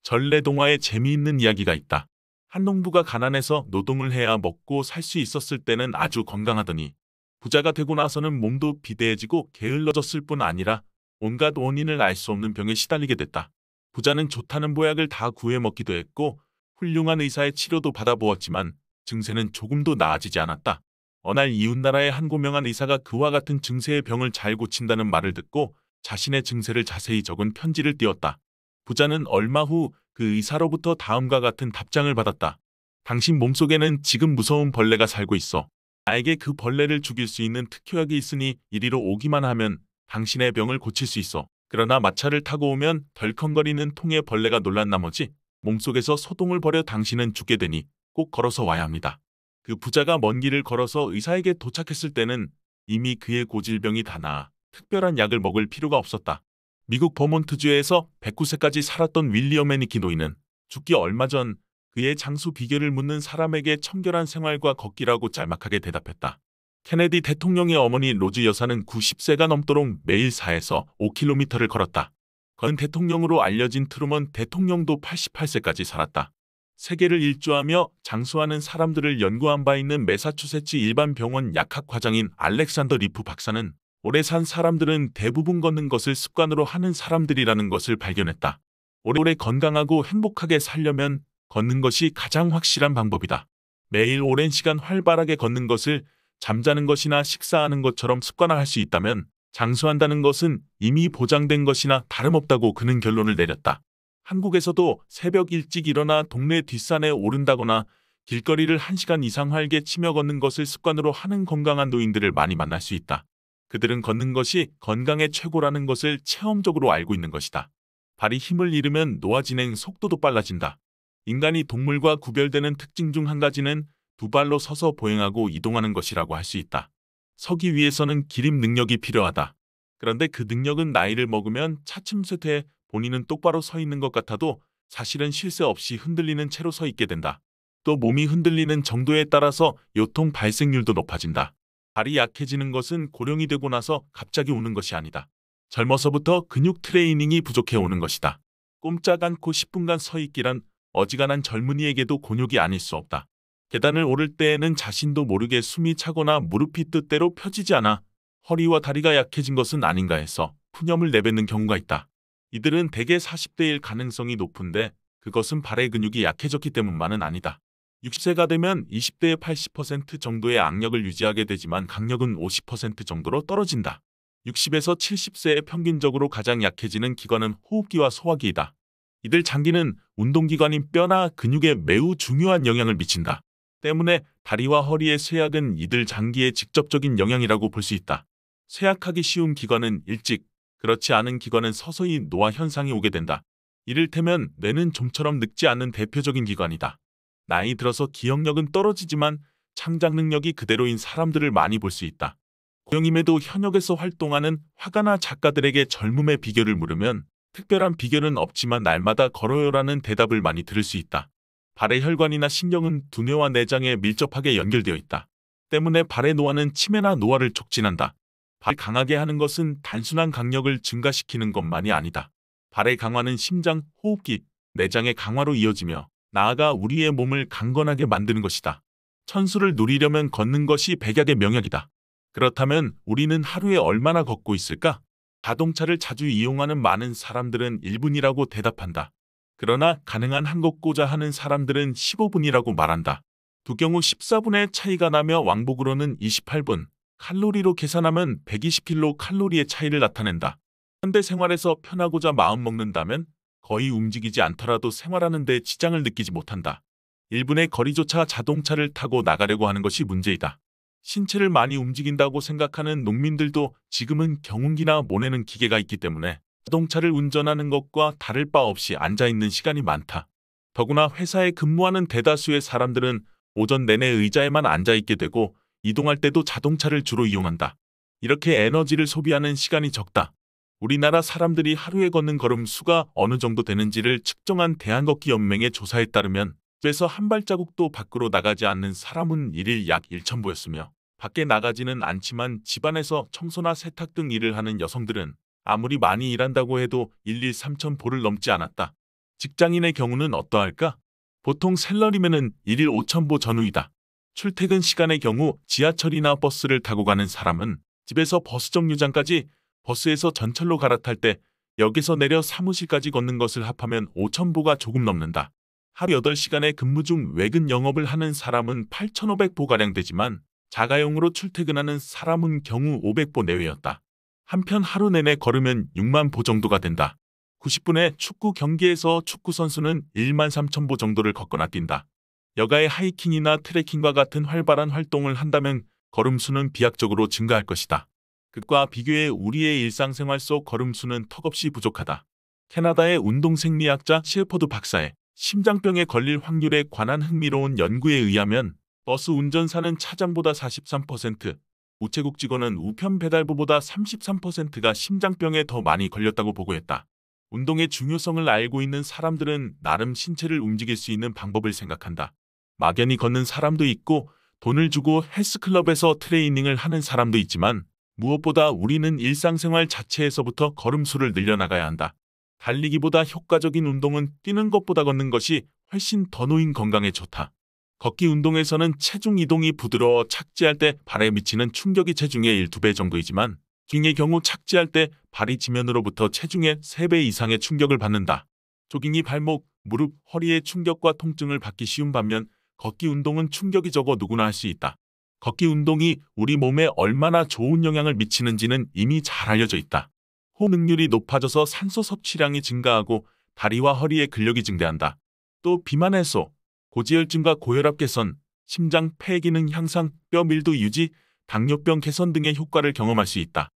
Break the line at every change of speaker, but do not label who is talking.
전래동화에 재미있는 이야기가 있다. 한 농부가 가난해서 노동을 해야 먹고 살 수 있었을 때는 아주 건강하더니 부자가 되고 나서는 몸도 비대해지고 게을러졌을 뿐 아니라 온갖 원인을 알 수 없는 병에 시달리게 됐다. 부자는 좋다는 보약을 다 구해 먹기도 했고 훌륭한 의사의 치료도 받아보았지만 증세는 조금도 나아지지 않았다. 어느 날 이웃나라의 한 고명한 의사가 그와 같은 증세의 병을 잘 고친다는 말을 듣고 자신의 증세를 자세히 적은 편지를 띄웠다. 부자는 얼마 후 그 의사로부터 다음과 같은 답장을 받았다. 당신 몸속에는 지금 무서운 벌레가 살고 있어. 나에게 그 벌레를 죽일 수 있는 특효약이 있으니 이리로 오기만 하면 당신의 병을 고칠 수 있어. 그러나 마차를 타고 오면 덜컹거리는 통에 벌레가 놀란 나머지 몸속에서 소동을 벌여 당신은 죽게 되니 꼭 걸어서 와야 합니다. 그 부자가 먼 길을 걸어서 의사에게 도착했을 때는 이미 그의 고질병이 다 나아 특별한 약을 먹을 필요가 없었다. 미국 버몬트주에서 109세까지 살았던 윌리엄 애니키 노인은 죽기 얼마 전 그의 장수 비결을 묻는 사람에게 청결한 생활과 걷기라고 짤막하게 대답했다. 케네디 대통령의 어머니 로즈 여사는 90세가 넘도록 매일 4에서 5km를 걸었다. 건 대통령으로 알려진 트루먼 대통령도 88세까지 살았다. 세계를 일주하며 장수하는 사람들을 연구한 바 있는 매사추세츠 일반병원 약학 과장인 알렉산더 리프 박사는 오래 산 사람들은 대부분 걷는 것을 습관으로 하는 사람들이라는 것을 발견했다. 오래오래 건강하고 행복하게 살려면 걷는 것이 가장 확실한 방법이다. 매일 오랜 시간 활발하게 걷는 것을 잠자는 것이나 식사하는 것처럼 습관화할 수 있다면 장수한다는 것은 이미 보장된 것이나 다름없다고 그는 결론을 내렸다. 한국에서도 새벽 일찍 일어나 동네 뒷산에 오른다거나 길거리를 1시간 이상 활개 치며 걷는 것을 습관으로 하는 건강한 노인들을 많이 만날 수 있다. 그들은 걷는 것이 건강의 최고라는 것을 체험적으로 알고 있는 것이다. 발이 힘을 잃으면 노화 진행 속도도 빨라진다. 인간이 동물과 구별되는 특징 중 한 가지는 두 발로 서서 보행하고 이동하는 것이라고 할 수 있다. 서기 위해서는 기림 능력이 필요하다. 그런데 그 능력은 나이를 먹으면 차츰 쇠퇴해 본인은 똑바로 서 있는 것 같아도 사실은 쉴 새 없이 흔들리는 채로 서 있게 된다. 또 몸이 흔들리는 정도에 따라서 요통 발생률도 높아진다. 발이 약해지는 것은 고령이 되고 나서 갑자기 오는 것이 아니다. 젊어서부터 근육 트레이닝이 부족해 오는 것이다. 꼼짝 않고 10분간 서 있기란 어지간한 젊은이에게도 곤욕이 아닐 수 없다. 계단을 오를 때에는 자신도 모르게 숨이 차거나 무릎이 뜻대로 펴지지 않아 허리와 다리가 약해진 것은 아닌가 해서 푸념을 내뱉는 경우가 있다. 이들은 대개 40대일 가능성이 높은데 그것은 발의 근육이 약해졌기 때문만은 아니다. 60세가 되면 20대의 80% 정도의 악력을 유지하게 되지만 강력은 50% 정도로 떨어진다. 60에서 70세에 평균적으로 가장 약해지는 기관은 호흡기와 소화기이다. 이들 장기는 운동기관인 뼈나 근육에 매우 중요한 영향을 미친다. 때문에 다리와 허리의 쇠약은 이들 장기에 직접적인 영향이라고 볼 수 있다. 쇠약하기 쉬운 기관은 일찍, 그렇지 않은 기관은 서서히 노화 현상이 오게 된다. 이를테면 뇌는 좀처럼 늙지 않는 대표적인 기관이다. 나이 들어서 기억력은 떨어지지만 창작 능력이 그대로인 사람들을 많이 볼 수 있다. 고령임에도 현역에서 활동하는 화가나 작가들에게 젊음의 비결을 물으면 특별한 비결은 없지만 날마다 걸어요라는 대답을 많이 들을 수 있다. 발의 혈관이나 신경은 두뇌와 내장에 밀접하게 연결되어 있다. 때문에 발의 노화는 치매나 노화를 촉진한다. 발을 강하게 하는 것은 단순한 강력을 증가시키는 것만이 아니다. 발의 강화는 심장, 호흡기, 내장의 강화로 이어지며 나아가 우리의 몸을 강건하게 만드는 것이다. 천수를 누리려면 걷는 것이 백약의 명약이다. 그렇다면 우리는 하루에 얼마나 걷고 있을까? 자동차를 자주 이용하는 많은 사람들은 1분이라고 대답한다. 그러나 가능한 한 걷고자 하는 사람들은 15분이라고 말한다. 두 경우 14분의 차이가 나며 왕복으로는 28분, 칼로리로 계산하면 120kcal의 차이를 나타낸다. 현대 생활에서 편하고자 마음먹는다면 거의 움직이지 않더라도 생활하는 데 지장을 느끼지 못한다. 1분의 거리조차 자동차를 타고 나가려고 하는 것이 문제이다. 신체를 많이 움직인다고 생각하는 농민들도 지금은 경운기나 모내는 기계가 있기 때문에 자동차를 운전하는 것과 다를 바 없이 앉아있는 시간이 많다. 더구나 회사에 근무하는 대다수의 사람들은 오전 내내 의자에만 앉아있게 되고 이동할 때도 자동차를 주로 이용한다. 이렇게 에너지를 소비하는 시간이 적다. 우리나라 사람들이 하루에 걷는 걸음 수가 어느 정도 되는지를 측정한 대한걷기연맹의 조사에 따르면 집에서 한 발자국도 밖으로 나가지 않는 사람은 일일 약 1,000보였으며 밖에 나가지는 않지만 집안에서 청소나 세탁 등 일을 하는 여성들은 아무리 많이 일한다고 해도 일일 3,000보를 넘지 않았다. 직장인의 경우는 어떠할까? 보통 샐러리맨은 일일 5,000보 전후이다. 출퇴근 시간의 경우 지하철이나 버스를 타고 가는 사람은 집에서 버스 정류장까지, 버스에서 전철로 갈아탈 때 역에서 내려 사무실까지 걷는 것을 합하면 5,000보가 조금 넘는다. 하루 8시간의 근무 중 외근 영업을 하는 사람은 8,500보가량 되지만 자가용으로 출퇴근하는 사람은 경우 500보 내외였다. 한편 하루 내내 걸으면 6만 보 정도가 된다. 90분의 축구 경기에서 축구 선수는 1만 3천 보 정도를 걷거나 뛴다. 여가의 하이킹이나 트레킹과 같은 활발한 활동을 한다면 걸음수는 비약적으로 증가할 것이다. 그과 비교해 우리의 일상생활 속 걸음수는 턱없이 부족하다. 캐나다의 운동생리학자 셰퍼드 박사의 심장병에 걸릴 확률에 관한 흥미로운 연구에 의하면 버스 운전사는 차장보다 43%, 우체국 직원은 우편 배달부보다 33%가 심장병에 더 많이 걸렸다고 보고했다. 운동의 중요성을 알고 있는 사람들은 나름 신체를 움직일 수 있는 방법을 생각한다. 막연히 걷는 사람도 있고 돈을 주고 헬스클럽에서 트레이닝을 하는 사람도 있지만 무엇보다 우리는 일상생활 자체에서부터 걸음수를 늘려나가야 한다. 달리기보다 효과적인 운동은 뛰는 것보다 걷는 것이 훨씬 더 노인 건강에 좋다. 걷기 운동에서는 체중 이동이 부드러워 착지할 때 발에 미치는 충격이 체중의 1~2배 정도이지만 조깅의 경우 착지할 때 발이 지면으로부터 체중의 3배 이상의 충격을 받는다. 조깅이 발목, 무릎, 허리의 충격과 통증을 받기 쉬운 반면 걷기 운동은 충격이 적어 누구나 할 수 있다. 걷기 운동이 우리 몸에 얼마나 좋은 영향을 미치는지는 이미 잘 알려져 있다. 호흡 능률이 높아져서 산소 섭취량이 증가하고 다리와 허리의 근력이 증대한다. 또 비만 해소, 고지혈증과 고혈압 개선, 심장 폐 기능 향상, 뼈 밀도 유지, 당뇨병 개선 등의 효과를 경험할 수 있다.